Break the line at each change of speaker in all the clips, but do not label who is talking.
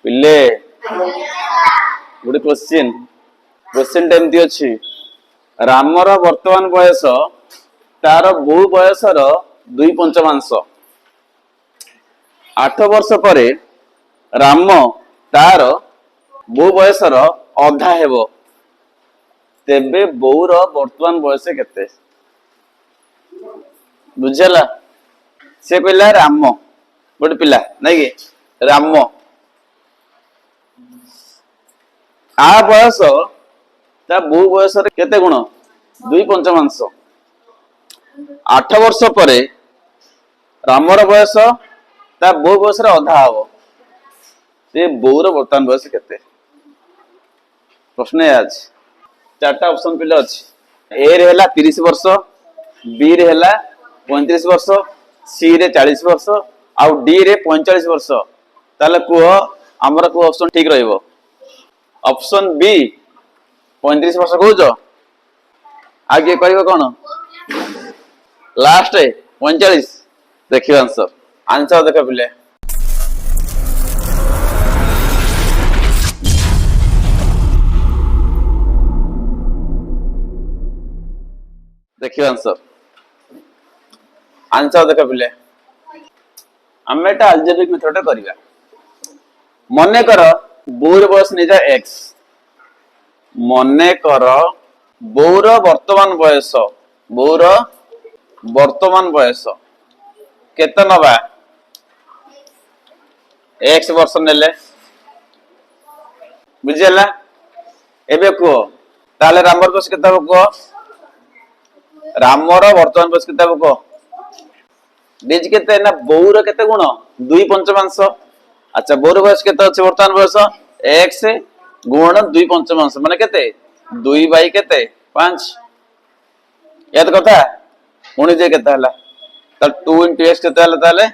पिले गोटे question question एमती अच्छी रामर वर्तमान बयस तार बो बयसर 2/5 8 वर्ष पर राम तार बो बयसर अधा हेबो तेबे बोर वर्तमान बयस केते बुझला से कहला राम गोटे पिला नहीं कि राम आ बयस ता बो बयस केते गुण 2/5 8 वर्ष पर रामर बयस ता बो बयस अधा हम से बोर वर्तमान बयस केते प्रश्न आज चार्टा ऑप्शन पिले अच्छी ए रे हला 30 वर्ष बी रे हला 35 वर्ष सी रे 40 वर्ष आउ डी रे 45 वर्ष ताले कुह हमर को ऑप्शन ठीक रहइबो ऑप्शन बी 35 वर्ष कहूच आगे कहबो कोन लास्ट 45 देखियो आंसर आंसर देख पिले देखियो आंसर देख पिले आम एटा अल्जेब्रिक मेथड करिया मने कर बोर बयस निजा x मने कर बोर वर्तमान बयस बोर वर्तमान बयस केते नबा x वर्ष नेले बुझिला एबे को ताले रामर बयस केते को रामर वर्तमान बयस केते को डीज केते ना बोर केते गुण 2/5 अच्छा बोर बयस केते अछि वर्तमान बयस x गुण 2/5 माने केते 2 केते 5 याद कथा उनी जे केते हला त 2 * x केते हला ताले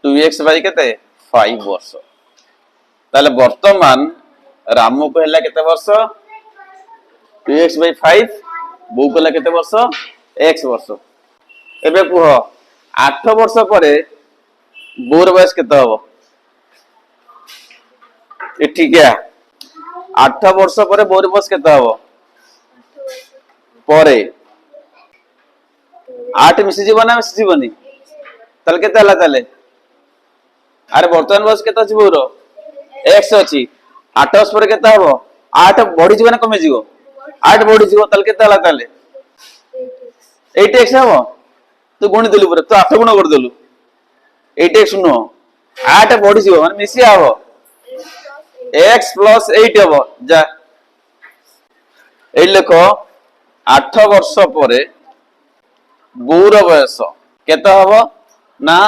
2x / केते 5 वर्ष ताले वर्तमान रामू को हला केते वर्ष 2x / 5 बो को हला केते वर्ष x वर्ष एबे कुह 8 वर्ष पर बोर बयस केते हबो ए ठीक है 8 वर्ष पर बोर बयस केते हबो परे 8 मिसी जीवन ना मिसी जीवनी तल केते हला ताले अरे वर्तमान बयस केते अछि बोर x अछि 8 वर्ष पर केते हबो 8 बढ़ी जीवन कमे जीवो 8 बढ़ी जीवो तल केते हला ताले 8x हबो तू गुणी देलु पर तू 8 गुण कर देलु 8x नो 8 बढ़ी जीवो माने मिसी हबो x + 8 हबो जा ए लेखो 8 वर्ष पर बोर बयस केते हबो ना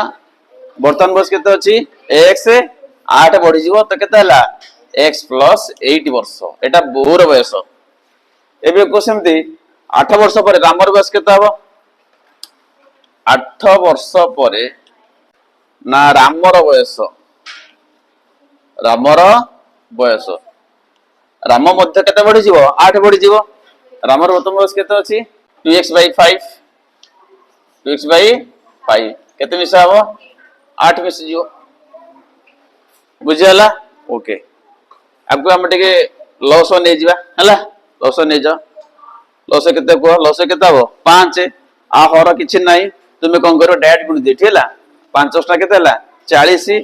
वर्तमान बयस केते अछि x 8 बढ़ी जीवो त केते हला x + 8 वर्ष एटा बोर बयस एबे को सेमती 8 वर्ष पर रामर बयस केते हबो 8 वर्ष पर ना रामर बयस राम मध्य केते बढ़ी जीवो 8 बढ़ी जीवो रामर वर्तमान बयस केते अछि 2x / 5 2x / 5 केते मिसा हबो 8 मिस जीवो बुझियाला ओके आगु हम टिके लॉस नै जिबा हला लॉस नै जा लॉस केते को लॉस केते हबो 5 आ हर किछि नै तुमे कोन करो डायरेक्ट गुण दे ठेला 5 टा केते हला 40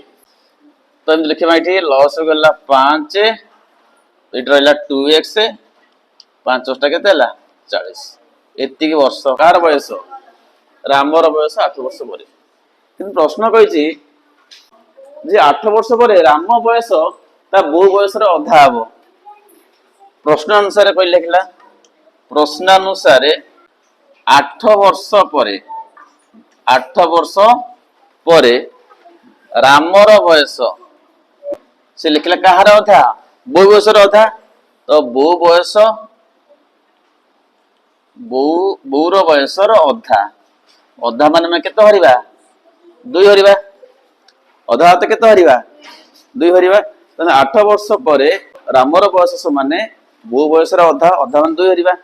तो हम लिखिबा इठी लॉस गला 5 इट रहला 2x 5 टा केते हला 40 एति के वर्ष कार बयस रामर बयस 8 वर्ष पर किंतु प्रश्न कहिछि जे 8 वर्ष पर राम बयस ता बो बयस रे अधा हबो प्रश्न अनुसार कहि लिखला प्रश्न अनुसार 8 वर्ष पर 8 वर्ष पर रामर बयस से लिखला कहार अधा बो बयस रे अधा तो बो बयस बोर बयस रे अधा अधा माने केते हरिबा 2 हरिबा अधा तो केते हरिबा 2 हरिबा तने 8 वर्ष पर रामर बयस माने बो बयस रे अधा अधा माने 2 हरिबा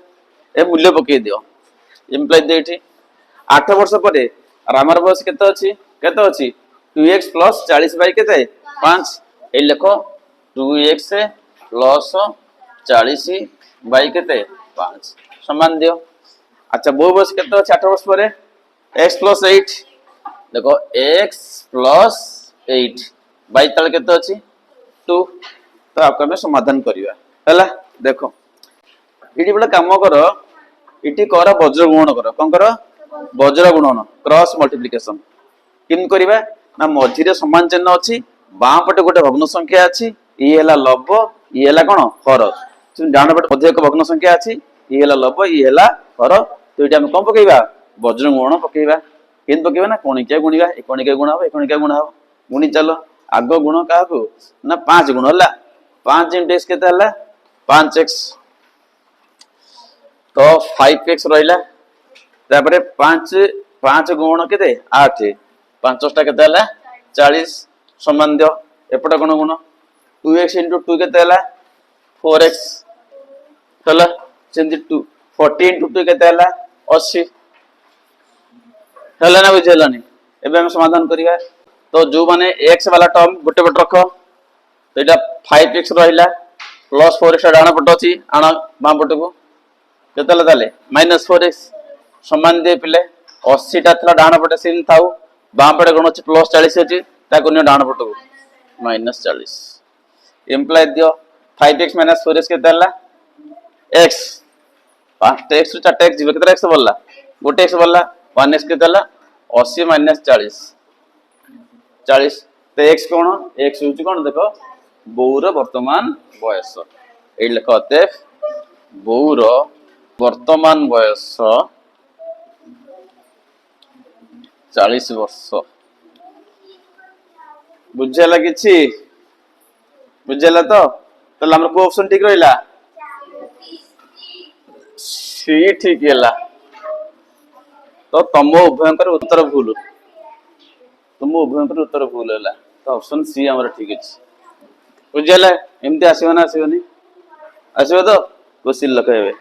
ए मूल्य पके दियो इम्प्लाई देठी 8 वर्ष पर रामर बयस केते अछि 2x + 40 / केते 5 ए लेखो 2x प्लस 40 बाई केते 5 समान दियो। अच्छा बहु बस केते अछि 8 वर्ष पर x प्लस 8 देखो x प्लस 8 बाई तळ केते अछि 2 तो आपको हमें समाधान करिवा हला देखो इटी बडा काम करो इटी कर वज्र गुणन करो कोन करो वज्र गुणन क्रॉस मल्टीप्लिकेशन किन करिवा ना मझिरे समान चिन्ह अछि बां पटे गोटे भग्न संख्या अछि ई हला लब्ध ई हला कोन हर डाण पटे मध्ये एक भग्न संख्या अछि ई हला लब्ध ई हला हर तो इटी हम कोन पकेइबा वज्र गुणन पकेइबा किन पकेइबा ना कोणिका गुणिबा ए कोणिका गुण हो ए कोणिका गुण हो गुणी चलो आगो गुण काहको ना 5 गुण हला 5 * x केते हला 5x तो 5x रहिला तापरे 5 गुण केते 8 5 टा केते हला 40 समान दियो एपटा कोन गुण 2x * 2 केते हला 4x हला सेंति 2 40 * 2 केते हला 80 हला ना बुझेलानी एबे हम समाधान करिया तो जो माने x वाला टर्म गोटे पट रखो तो एटा 5x रहिला प्लस 4x डाण पट अछि आण बाम पट को केतला ताले -4x समान दे पिले 80 टा थला डाण पटे सिन थाउ बाम पटे गुण अछि प्लस 40 अछि ताको नि डाण पट को -40 एम्प्लाय दियो 5x - 4x केतला x 5x ରୁ 4x ଯିବେ କେତେ x ବलଲା ଗୋଟେ x ବलଲା 1x କେତଲା 80 - 40 40 तो x कोन x होची कोन देखो बौर वर्तमान बयस ए लिखते बौर वर्तमान बयस 40 वर्ष बुझला किछि बुझला तो तले हमर को ऑप्शन ठीक रहिला सी ठीक हैला तो तम उभयंकर उत्तर भूल तुम उभयंकर उत्तर भूल हैला तो ऑप्शन सी हमर ठीक अछि बुझला एमती आसीबो ना आसीबोनी आसीबो तो क्वेश्चन लखेबे।